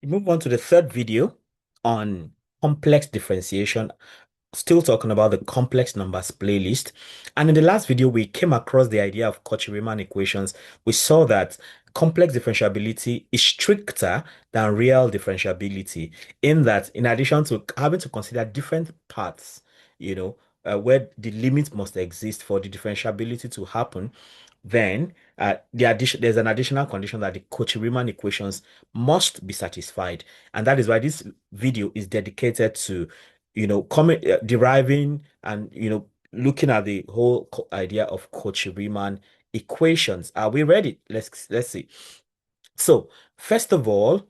We move on to the third video on complex differentiation, still talking about the complex numbers playlist. And in the last video, we came across the idea of Cauchy Riemann equations. We saw that complex differentiability is stricter than real differentiability, in that, in addition to having to consider different paths, where the limit must exist for the differentiability to happen, then there's an additional condition that the Cauchy-Riemann equations must be satisfied, and that is why this video is dedicated to, coming deriving and looking at the whole idea of Cauchy-Riemann equations. Are we ready? Let's see. So first of all,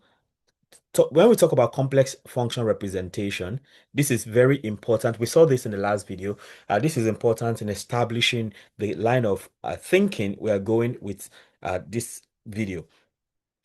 when we talk about complex function representation, this is very important. We saw this in the last video. This is important in establishing the line of thinking we are going with this video.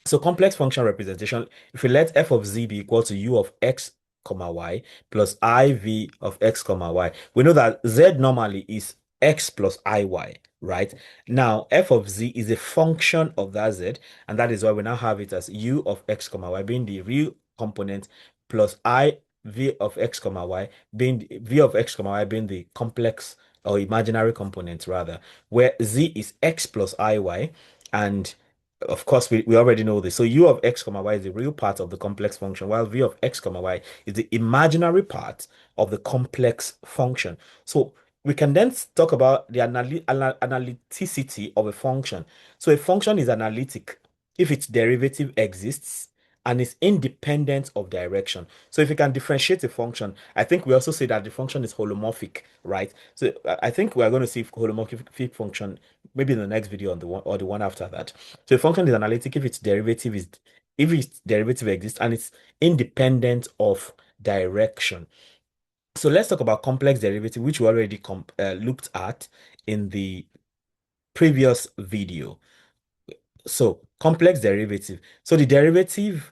So complex function representation, if we let f of z be equal to u of x comma y plus iv of x comma y, we know that z normally is x plus iy, right? Now, f of z is a function of that z, and that is why we now have it as u of x comma y being the real component plus I v of x comma y being v of x comma y being the complex or imaginary component rather, where z is x plus iy, and of course, we already know this. So u of x comma y is the real part of the complex function, while v of x comma y is the imaginary part of the complex function. So we can then talk about the analyticity of a function. So a function is analytic if its derivative exists and is independent of direction. So if you can differentiate a function, I think we also say that the function is holomorphic, right? So I think we are going to see holomorphic function maybe in the next video on the one or the one after that. So a function is analytic if its derivative exists and it's independent of direction. So let's talk about complex derivative, which we already looked at in the previous video. So complex derivative. So the derivative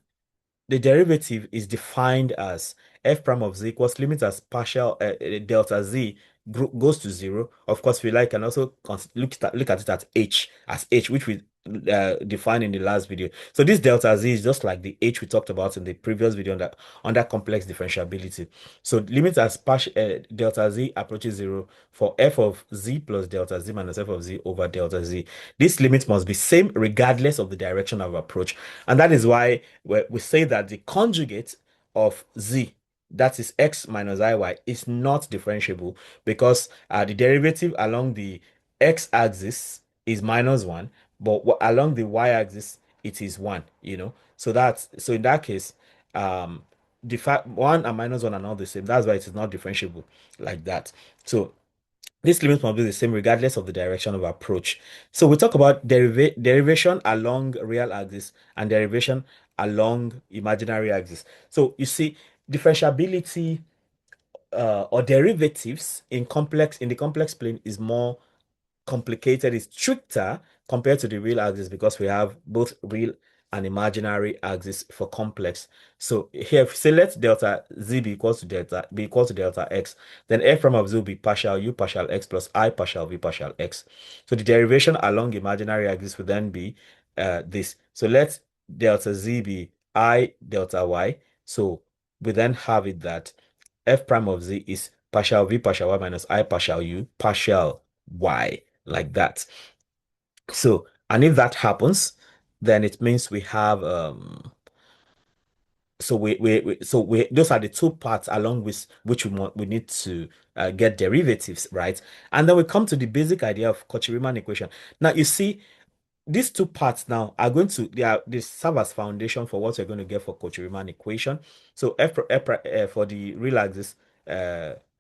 is defined as f prime of z equals limit as partial delta z goes to zero. Of course, we like can also look at it as h, which we defined in the last video. So this delta z is just like the h we talked about in the previous video under complex differentiability. So limit as partial delta z approaches zero for f of z plus delta z minus f of z over delta z. This limit must be same regardless of the direction of approach, and that is why we say that the conjugate of z, that is x minus iy, is not differentiable because the derivative along the x-axis is minus 1, but along the y-axis it is 1, so in that case, the fact 1 and minus 1 are not the same. That's why it is not differentiable like that. So this limit must be the same regardless of the direction of approach. So we talk about derivation along real axis and derivation along imaginary axis. So you see, differentiability or derivatives in the complex plane is more complicated, is stricter compared to the real axis because we have both real and imaginary axis for complex. So here, if you say let delta z be equal to delta x, then f prime of z will be partial u partial x plus I partial v partial x. So the derivation along imaginary axis will then be this. So let delta z be I delta y. So we then have it that f prime of z is partial v partial y minus I partial u partial y, like that. So, and if that happens, then it means we have so we those are the two parts along with which we need to get derivatives, right? And then we come to the basic idea of Cauchy-Riemann equation. Now you see, these two parts now are going to they serve as foundation for what we're going to get for Cauchy-Riemann equation. So for the real axis,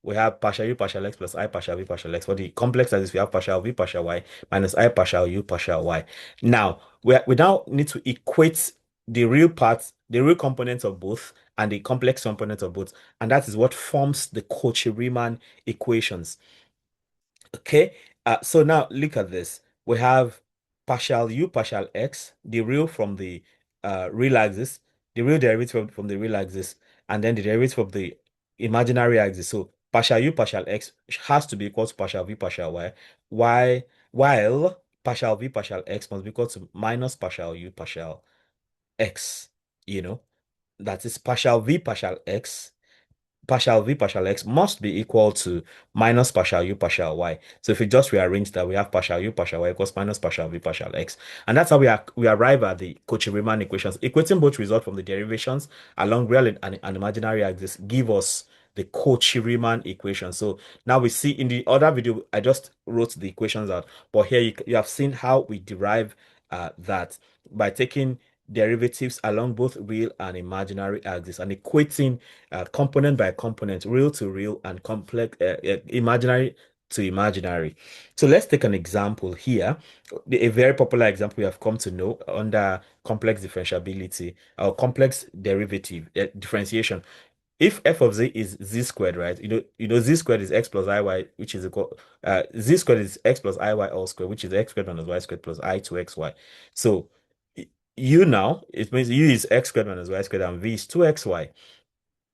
we have partial u partial x plus I partial v partial x. For the complex axis, we have partial v partial y minus I partial u partial y. Now we now need to equate the real parts, the real components of both, and the complex components of both, and that is what forms the Cauchy-Riemann equations. Okay, so now look at this. We have partial u partial x, the real from the real axis, the real derivative from the real axis, and then the derivative from the imaginary axis. So partial u partial x has to be equal to partial v partial while partial v partial x must be equal to minus partial u partial x, you know. that is partial v partial x must be equal to minus partial u partial y. So if we just rearrange that, we have partial u partial y equals minus partial v partial x. And that's how we arrive at the Cauchy Riemann equations. Equating both results from the derivations along real and imaginary axis give us the Cauchy Riemann equation. So now we see in the other video, I just wrote the equations out, but here you have seen how we derive that by taking derivatives along both real and imaginary axis and equating component by component, real to real, and complex imaginary to imaginary. So let's take an example here. A very popular example we have come to know under complex differentiability or complex derivative differentiation. If f of z is z squared, right? Z squared is x plus iy, which is equal z squared is x plus iy all squared, which is x squared minus y squared plus I to xy. So u now, it means u is x squared minus y squared and v is 2xy.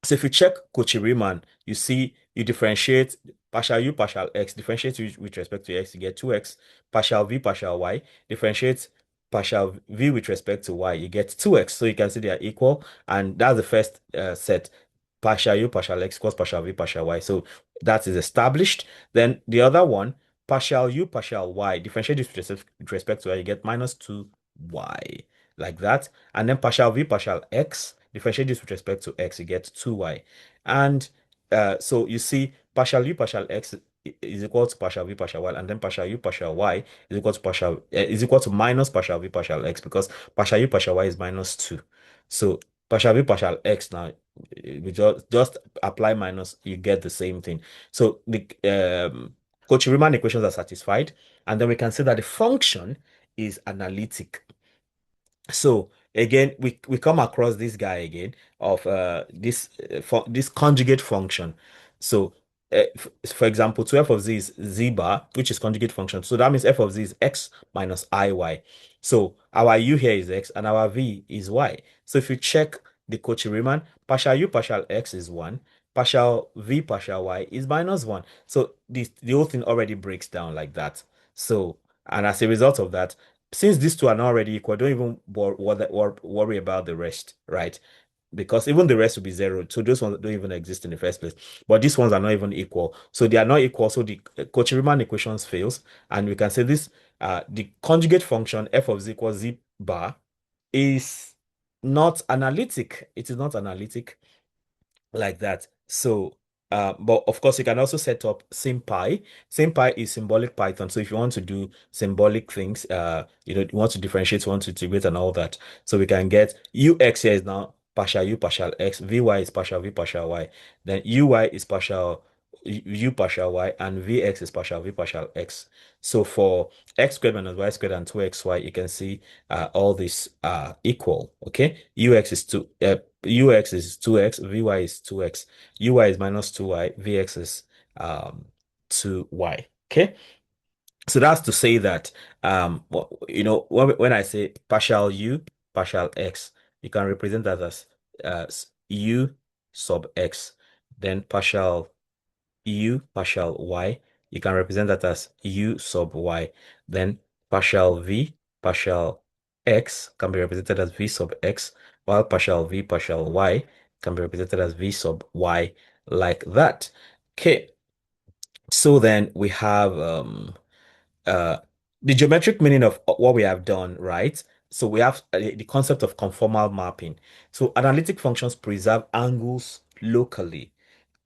So if you check Cauchy Riemann, you see you differentiate partial u partial x, differentiate with respect to x, you get 2x, partial v partial y, differentiate partial v with respect to y, you get 2x. So you can see they are equal, and that's the first set. Partial u partial x equals partial v partial y. So that is established. Then the other one, partial u partial y, differentiate this with respect to y, you get minus 2y, like that. And then partial v partial x, differentiate this with respect to x, you get 2y. And so you see partial u partial x is equal to partial v partial y, and then partial u partial y is equal to minus partial v partial x, because partial u partial y is minus 2. So partial v partial x now, we just apply minus, you get the same thing. So the Cauchy-Riemann equations are satisfied, and then we can say that the function is analytic. So again, we come across this guy again of this conjugate function. So for example, to f of z is z bar, which is conjugate function. So that means f of z is x minus iy. So our u here is x and our v is y. So if you check the Cauchy-Riemann, partial u partial x is 1, partial v partial y is minus 1. So the whole thing already breaks down like that. So, and as a result of that, since these two are not already equal, don't even worry about the rest, right? Because even the rest will be zero. So those ones don't even exist in the first place. But these ones are not even equal. So they are not equal. So the Cauchy-Riemann equations fails. And we can say this, the conjugate function f of z equals z bar is not analytic. It is not analytic like that. So, but of course, you can also set up SymPy. SymPy is symbolic Python. So if you want to do symbolic things, you want to differentiate, you want to integrate and all that. So we can get ux here is now partial u partial x, vy is partial v partial y, then uy is partial u partial y, and vx is partial v partial x. So for x squared minus y squared and 2xy, you can see all these are equal. Okay, ux is 2x, vy is 2x, uy is minus 2y, vx is 2y. Okay, so that's to say that when I say partial u partial x, you can represent that as u sub x. Then partial u partial y, you can represent that as u sub y. Then partial v partial x can be represented as v sub x, while partial v partial y can be represented as v sub y, like that. Okay, so then we have uh the geometric meaning of what we have done, right? So we have the concept of conformal mapping. So analytic functions preserve angles locally.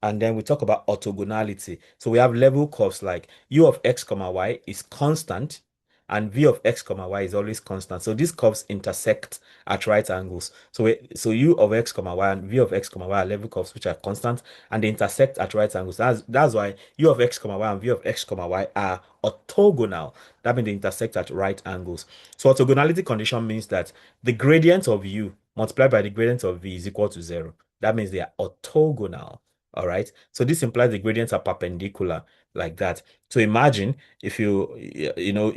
And then we talk about orthogonality. So we have level curves like u of x comma y is constant and v of x comma y is always constant. So these curves intersect at right angles. So u of x comma y and v of x comma y are level curves which are constant and they intersect at right angles. That's why u of x comma y and v of x comma y are orthogonal. That means they intersect at right angles. So orthogonality condition means that the gradient of u multiplied by the gradient of v is equal to 0. That means they are orthogonal. All right. So this implies the gradients are perpendicular like that. So imagine if you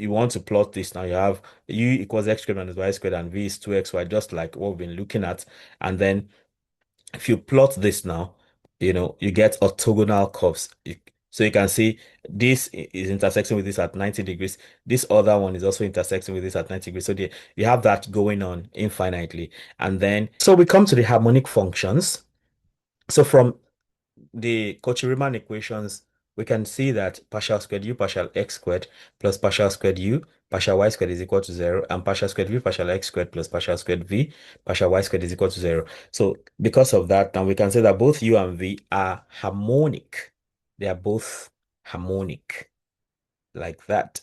want to plot this now, you have u equals x squared minus y squared and v is 2xy, just like what we've been looking at. And then if you plot this now, you get orthogonal curves. So you can see this is intersecting with this at 90 degrees. This other one is also intersecting with this at 90 degrees. So you have that going on infinitely. And then, so we come to the harmonic functions. So from the Cauchy Riemann equations, we can see that partial squared u partial x squared plus partial squared u partial y squared is equal to 0, and partial squared v partial x squared plus partial squared v partial y squared is equal to 0. So because of that, now we can say that both u and v are harmonic. They are both harmonic like that.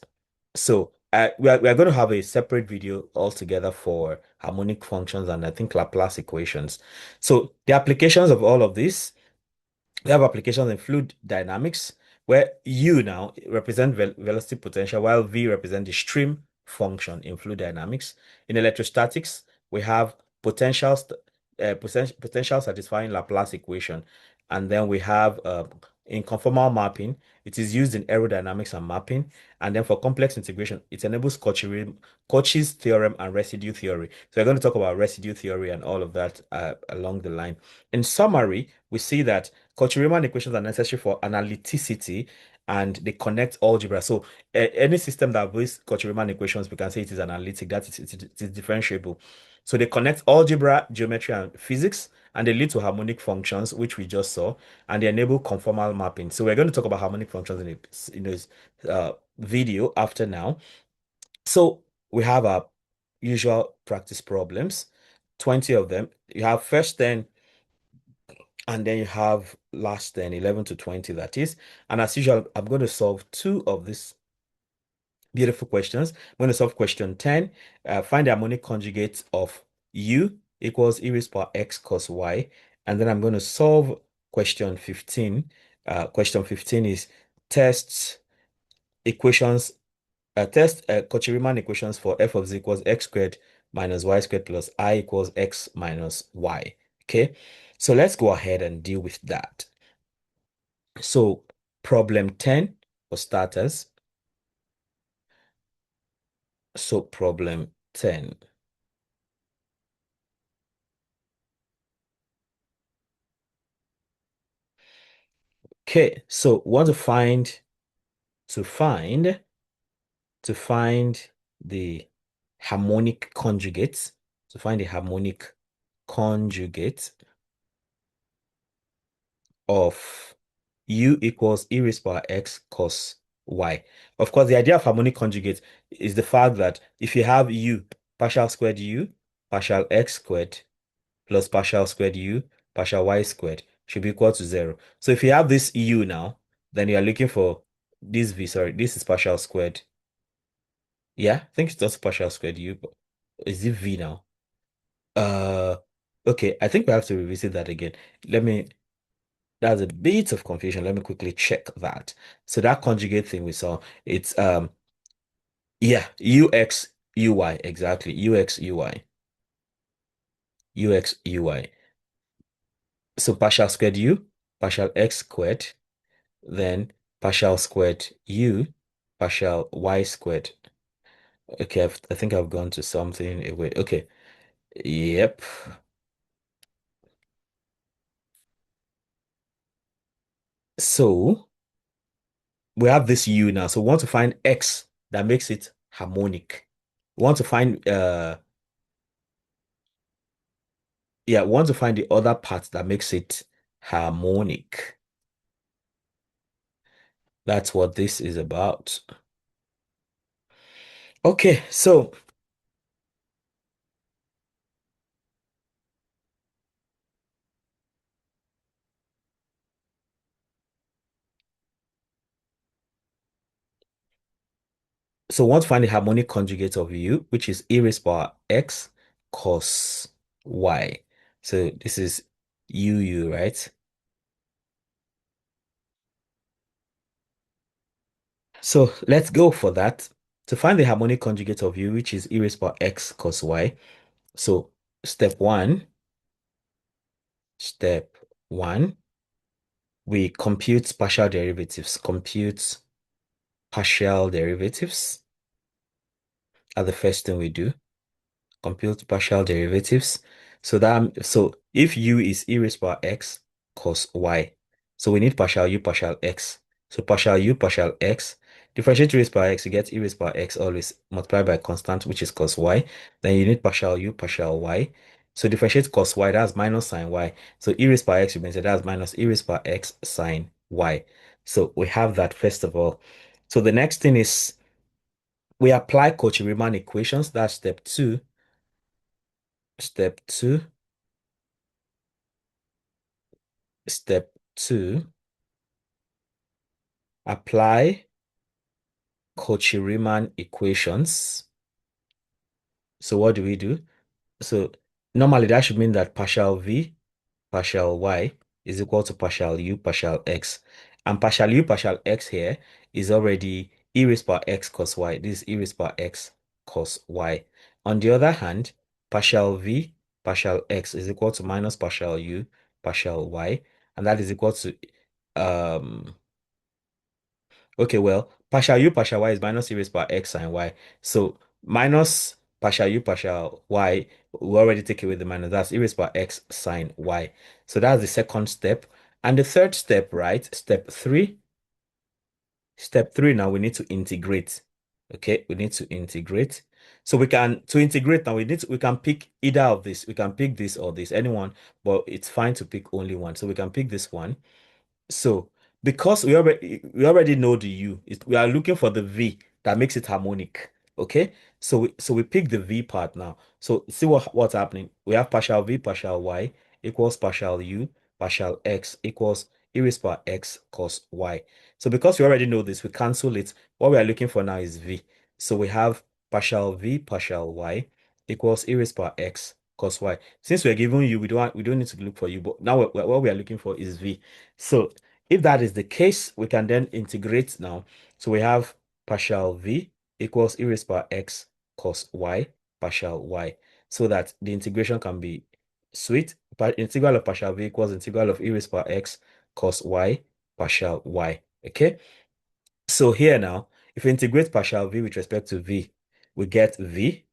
So we are going to have a separate video altogether for harmonic functions and I think Laplace equations. So the applications of all of this, we have applications in fluid dynamics where U now represent velocity potential while V represent the stream function in fluid dynamics. In electrostatics, we have potential satisfying Laplace equation. And then we have in conformal mapping, it is used in aerodynamics and mapping. And then for complex integration, it enables Cauchy's theorem and residue theory. So we're going to talk about residue theory and all of that along the line. In summary, we see that Cauchy Riemann equations are necessary for analyticity and they connect algebra. So any system that obeys Cauchy Riemann equations, we can say it is analytic, that it is differentiable. So they connect algebra, geometry, and physics, and they lead to harmonic functions, which we just saw, and they enable conformal mapping. So we're going to talk about harmonic functions in this video after now. So we have our usual practice problems, 20 of them. You have first 10 and then you have last 10, 11 to 20, that is. And as usual, I'm going to solve two of these beautiful questions. I'm going to solve question 10. Find the harmonic conjugate of u equals e raised to power x cos y. And then I'm going to solve question 15. Question 15 is test equations, Cauchy Riemann equations for f of z equals x squared minus y squared plus I equals x minus y. Okay, so let's go ahead and deal with that. So problem 10 for starters. So problem 10. Okay, so we want to find to find the harmonic conjugate, to find the harmonic conjugate of u equals e raised to power x cos y. Of course, the idea of harmonic conjugate is the fact that if you have u, partial squared u, partial x squared plus partial squared u, partial y squared should be equal to 0. So if you have this u now, then you are looking for this v, sorry, this is partial squared. Yeah, I think it's just partial squared u, but is it v now? Uh, okay, I think we have to revisit that again. Let me That's a bit of confusion. Let me quickly check that. So that conjugate thing we saw, it's yeah, ux uy, exactly. Ux uy. Ux uy. So partial squared u, partial x squared, then partial squared u, partial y squared. Okay, I think I've gone to something away. Okay. Yep. So we have this u now. So we want to find x that makes it harmonic. We want to find yeah, we want to find the other part that makes it harmonic. That's what this is about. Okay, so we want to find the harmonic conjugate of u, which is e raised to power x cos y. So this is u, right? So let's go for that. To find the harmonic conjugate of u, which is e raised to power x cos y. So step one, we compute partial derivatives. Compute partial derivatives are the first thing we do. Compute partial derivatives. So if u is e raised to power x cos y, so we need partial u partial x. So partial u, partial x. Differentiate e raised by x, you get e raised by x always multiplied by a constant, which is cos y. Then you need partial u, partial y. So differentiate cos y, that's minus sine y. So e raised by x, you can say that's minus e raised by x sine y. So we have that first of all. So the next thing is we apply Cauchy Riemann equations. That's step two. Step two. Step two. Apply Cauchy Riemann equations. So what do we do? So normally that should mean that partial v partial y is equal to partial u partial x. And partial u partial x here is already e raised by x cos y. This is e raised by x cos y. On the other hand, partial v partial x is equal to minus partial u partial y. And that is equal to okay, well, partial u partial y is minus e raised by x sine y. So minus partial u partial y, we already take away the minus. That's e raised by x sine y. So that's the second step. And the third step, right? Step three. Step three, now we need to integrate. Okay, we need to integrate. So we can, to integrate now, we can pick either of this. We can pick this or this, anyone, but it's fine to pick only one. So we can pick this one. So because we already know the u, we are looking for the v that makes it harmonic. Okay, so we pick the v part now. So see what's happening. We have partial v partial y equals partial u partial x equals e raised by x cos y. So because we already know this, we cancel it. What we are looking for now is v. So we have partial v partial y equals e raised by x cos y. Since we're given u, we don't need to look for u, but now what we are looking for is v. So if that is the case, we can then integrate now. So we have partial v equals e raised by x cos y partial y, so that the integration can be sweet. But integral of partial v equals integral of e raised by x cos y partial y. Okay. So here now, if we integrate partial v with respect to v, we get v,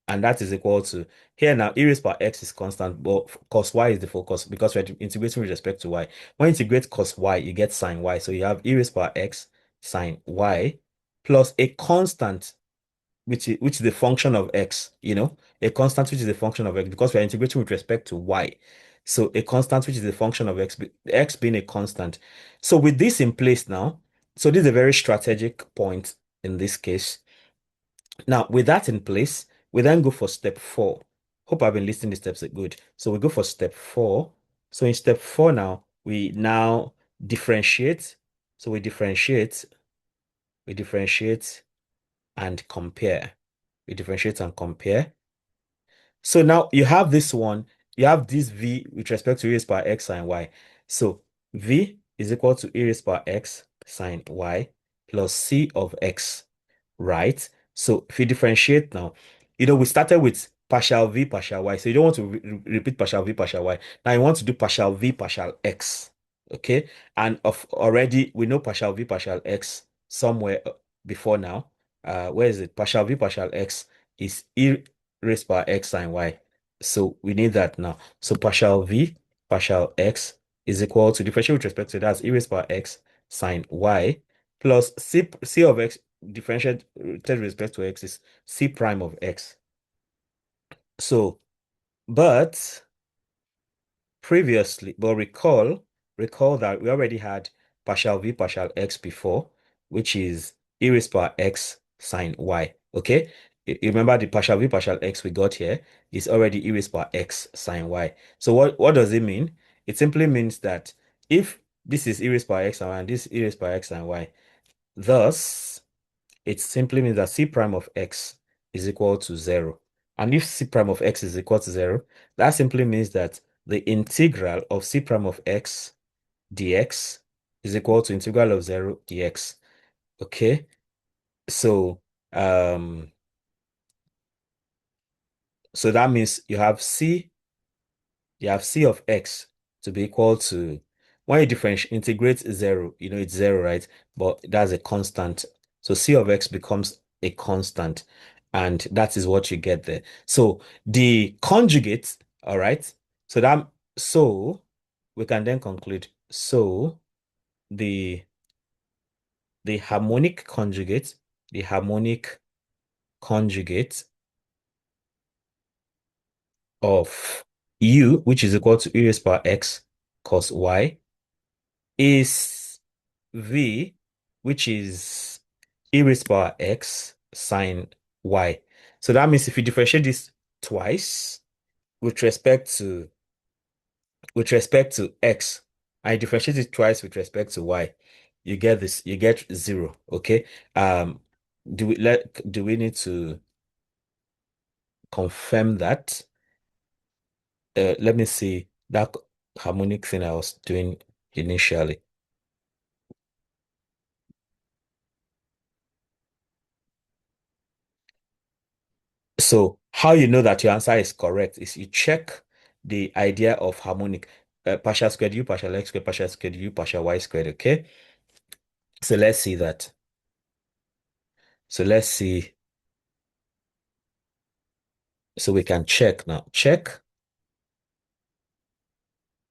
and that is equal to, here now, e raised by x is constant, but cos y is the focus because we're integrating with respect to y. When you integrate cos y, you get sine y. So you have e raised by x sine y plus a constant, which is the function of x, a constant which is the function of x because we're integrating with respect to y. So a constant which is the function of x, x being a constant. So with this in place now, so this is a very strategic point in this case. Now, with that in place, we then go for step four. Hope I've been listing the steps good. So we go for step four. So in step four now, we now differentiate. So we differentiate and compare. We differentiate and compare. So now you have this one, you have this v with respect to e raised by x sine y. So v is equal to e raised by x sine y plus c of x, right? So if you differentiate now, we started with partial v partial y. So you don't want to repeat partial v partial y. Now you want to do partial v partial x. Okay. And of already we know partial v partial x somewhere before now. Where is it? Partial v partial x is e raised by x sine y. So we need that now. So partial v partial x is equal to differentiate with respect to that e raised by x sine y plus c of x differentiate with respect to x is c prime of x. So, but previously, but recall that we already had partial v partial x before, which is e raised by x sine y. Okay, you remember the partial v partial x we got here is already e raised by x sine y. So what does it mean? It simply means that if this is e raised by x sine y and this is e raised by x sine y, thus it simply means that c prime of x is equal to 0. And if c prime of x is equal to 0, that simply means that the integral of c prime of x dx is equal to integral of 0 dx. Okay, so so that means you have c of x to be equal to, when you integrate 0, it's 0, right? But that's a constant. So c of x becomes a constant, and that is what you get there. So the conjugate, all right? So we can then conclude. So the the harmonic conjugate, the harmonic conjugate of u, which is equal to e raised power x cos y, is v, which is e raised power x sine y. So that means if you differentiate this twice with respect to x, and you differentiate it twice with respect to y, you get this, you get 0. Okay. Do we need to confirm that? Let me see that harmonic thing I was doing initially. So how you know that your answer is correct is you check the idea of harmonic, partial squared u, partial x squared, partial squared u, partial y squared. Okay. So let's see that. So let's see. So we can check now. Check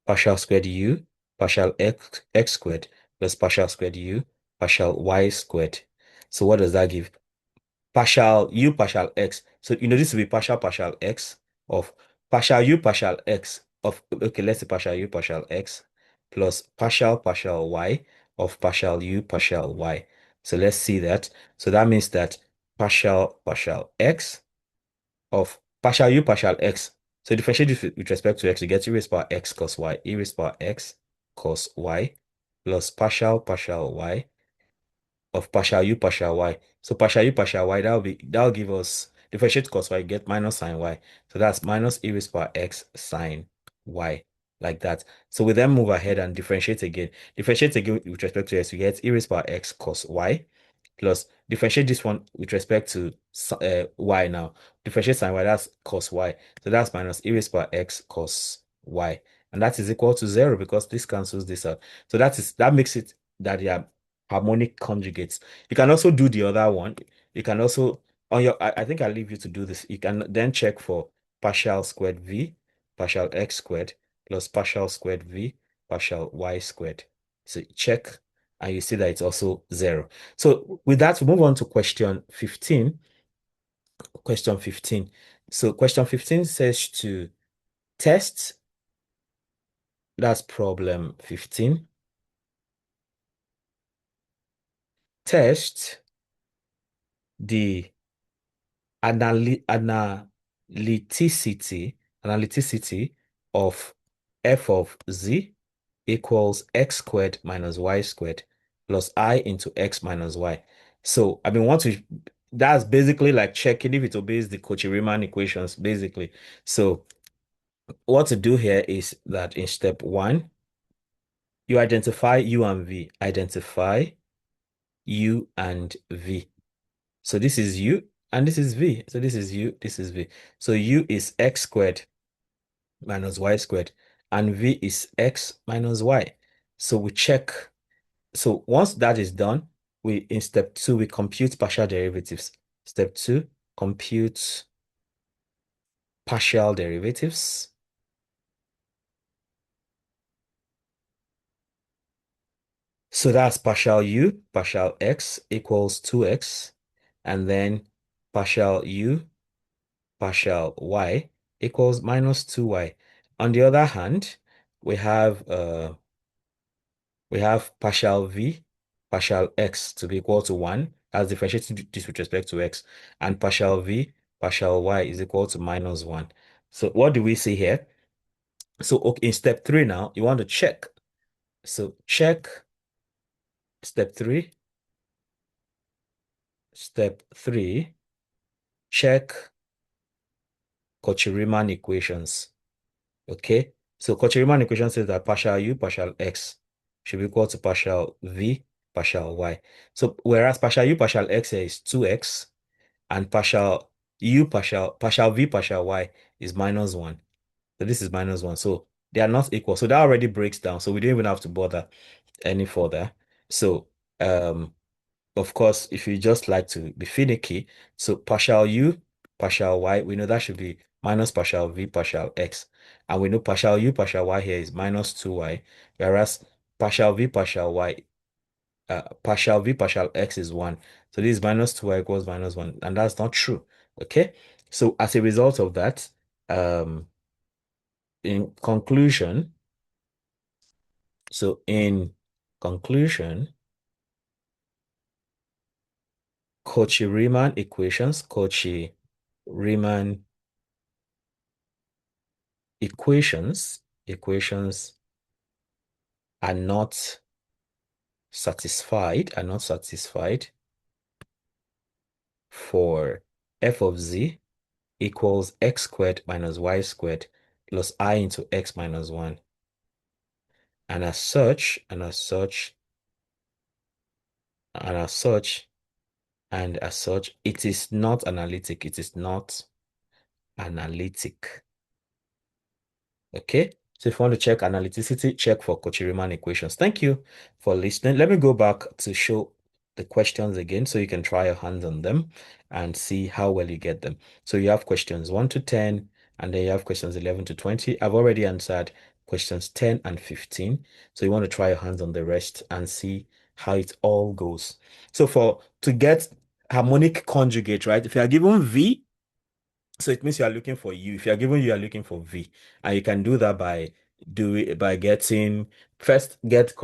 partial squared u, partial x squared plus partial squared u, partial y squared. So what does that give? Partial u, partial x. So you know this will be partial x of partial u, partial x of, okay, let's say partial u, partial x plus partial y of partial u, partial y. So let's see that. So that means that partial x of partial u, partial x. So differentiate this with respect to x, you get e raised power x cos y, e raised power x cos y plus partial y of partial u, partial y. So partial u, partial y, that'll give us differentiate cos y, get minus sine y. So that's minus e raised power x sine y, like that. So we then move ahead and differentiate again. Differentiate again with respect to x, we get e raised power x cos y plus differentiate this one with respect to y now. Differentiate sine y, that's cos y. So that's minus e raised power x cos y. And that is equal to 0 because this cancels this out. So that makes it that they are harmonic conjugates. You can also do the other one. You can also, on your, I think I'll leave you to do this. You can then check for partial squared v, partial x squared plus partial squared v, partial y squared. So check and you see that it's also 0. So with that, we move on to question 15. Question 15. So question 15 says to test, that's problem 15. Test the analyticity of f of z equals x squared minus y squared plus I into x minus y. So I mean, that's basically like checking if it obeys the Cauchy Riemann equations, basically. So what to do here is that in step 1, you identify u and v. Identify u and v. So this is u and this is v. So this is u, this is v. So u is x squared minus y squared and v is x minus y. So we check. So once that is done, in step 2, we compute partial derivatives. Step 2, compute partial derivatives. So that's partial u, partial x equals 2x, and then partial u, partial y equals minus 2y. On the other hand, we have partial v, partial x to be equal to 1, as differentiating this with respect to x, and partial v, partial y is equal to minus 1. So what do we see here? So okay, in step 3 now, you want to check. So check step 3. Step 3, check Cauchy Riemann equations. Okay, so Cauchy Riemann equation says that partial u, partial x should be equal to partial v, partial y. So whereas partial u, partial x here is 2x, and partial u, partial v, partial y is minus 1. So this is minus 1. So they are not equal. So that already breaks down. So we don't even have to bother any further. So of course, if you just like to be finicky, so partial u, partial y, we know that should be minus partial v, partial x. And we know partial u, partial y here is minus 2y, whereas partial v, partial y partial v partial x is 1. So this is minus 2y equals minus 1, and that's not true. Okay, so as a result of that, in conclusion, in conclusion, Cauchy-Riemann equations are not satisfied for f of z equals x squared minus y squared plus I into x minus 1. And as such, it is not analytic. It is not analytic. Okay, so if you want to check analyticity, check for Cauchy-Riemann equations. Thank you for listening. Let me go back to show the questions again so you can try your hands on them and see how well you get them. So you have questions 1 to 10, and then you have questions 11 to 20. I've already answered questions 10 and 15. So you want to try your hands on the rest and see how it all goes. So to get harmonic conjugate, right? If you are given V, so it means you are looking for U. If you are given U, you are looking for V. And you can do that by getting first get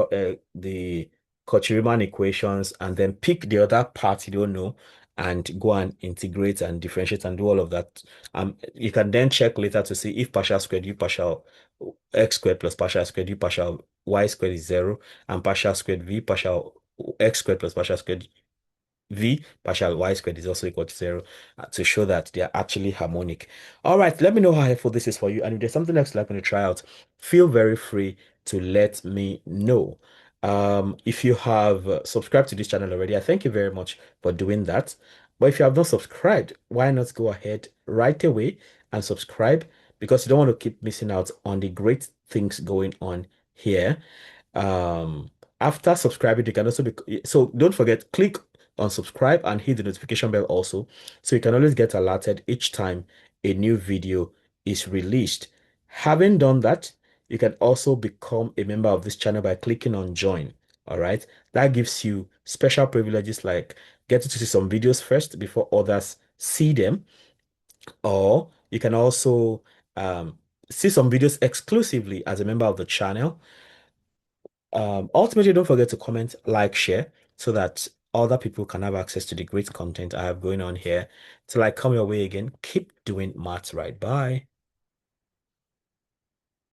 the Cauchy-Riemann equations and then pick the other part you don't know and go and integrate and differentiate and do all of that. You can then check later to see if partial squared U partial x squared plus partial squared U partial y squared is 0 and partial squared V partial x squared plus partial squared V partial y squared is also equal to 0 to show that they are actually harmonic. All right, let me know how helpful this is for you. And if there's something else you'd like me to try out, feel very free to let me know. If you have subscribed to this channel already, I thank you very much for doing that. But if you have not subscribed, why not go ahead right away and subscribe, because you don't want to keep missing out on the great things going on here. Um, After subscribing, you can also so don't forget, click on subscribe and hit the notification bell also, so you can always get alerted each time a new video is released. Having done that, you can also become a member of this channel by clicking on join. All right, that gives you special privileges like getting to see some videos first before others see them, or you can also see some videos exclusively as a member of the channel. Ultimately, don't forget to comment, like, share, so that other people can have access to the great content I have going on here. Till I come your way again, keep doing maths right. Bye.